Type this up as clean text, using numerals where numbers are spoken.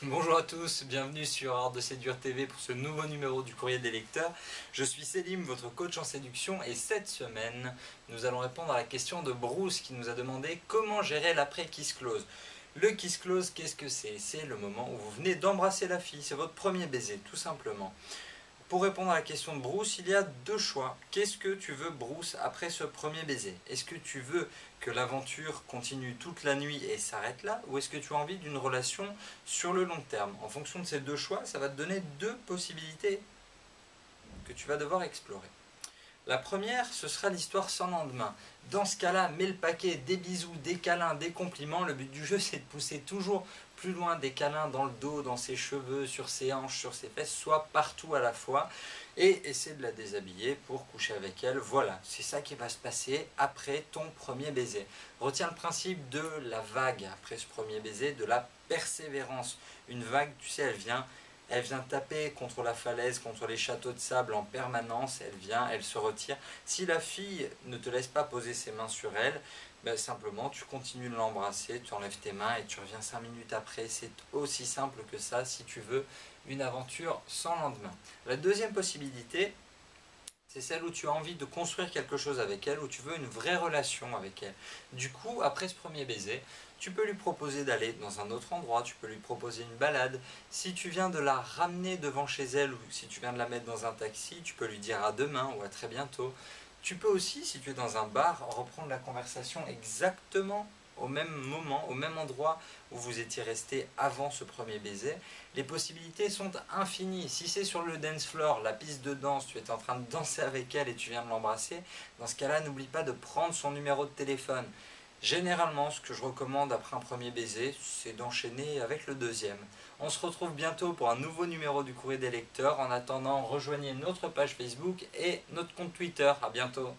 Bonjour à tous, bienvenue sur Art de Séduire TV pour ce nouveau numéro du Courrier des lecteurs. Je suis Selim, votre coach en séduction, et cette semaine, nous allons répondre à la question de Bruce qui nous a demandé comment gérer l'après Kiss Close. Le Kiss Close, qu'est-ce que c'est? C'est le moment où vous venez d'embrasser la fille, c'est votre premier baiser, tout simplement. Pour répondre à la question de Bruce, il y a deux choix. Qu'est-ce que tu veux, Bruce, après ce premier baiser? Est-ce que tu veux que l'aventure continue toute la nuit et s'arrête là? Ou est-ce que tu as envie d'une relation sur le long terme? En fonction de ces deux choix, ça va te donner deux possibilités que tu vas devoir explorer. La première, ce sera l'histoire sans lendemain. Dans ce cas-là, mets le paquet, des bisous, des câlins, des compliments. Le but du jeu, c'est de pousser toujours plus loin, des câlins dans le dos, dans ses cheveux, sur ses hanches, sur ses fesses, soit partout à la fois. Et essaie de la déshabiller pour coucher avec elle. Voilà, c'est ça qui va se passer après ton premier baiser. Retiens le principe de la vague après ce premier baiser, de la persévérance. Une vague, tu sais, elle vient taper contre la falaise, contre les châteaux de sable en permanence, elle vient, elle se retire. Si la fille ne te laisse pas poser ses mains sur elle, ben simplement tu continues de l'embrasser, tu enlèves tes mains et tu reviens 5 minutes après. C'est aussi simple que ça si tu veux une aventure sans lendemain. La deuxième possibilité, c'est celle où tu as envie de construire quelque chose avec elle, où tu veux une vraie relation avec elle. Du coup, après ce premier baiser, tu peux lui proposer d'aller dans un autre endroit, tu peux lui proposer une balade. Si tu viens de la ramener devant chez elle ou si tu viens de la mettre dans un taxi, tu peux lui dire à demain ou à très bientôt. Tu peux aussi, si tu es dans un bar, reprendre la conversation exactement au même moment, au même endroit où vous étiez resté avant ce premier baiser. Les possibilités sont infinies. Si c'est sur le dance floor, la piste de danse, tu es en train de danser avec elle et tu viens de l'embrasser, dans ce cas-là, n'oublie pas de prendre son numéro de téléphone. Généralement, ce que je recommande après un premier baiser, c'est d'enchaîner avec le deuxième. On se retrouve bientôt pour un nouveau numéro du Courrier des lecteurs. En attendant, rejoignez notre page Facebook et notre compte Twitter. A bientôt.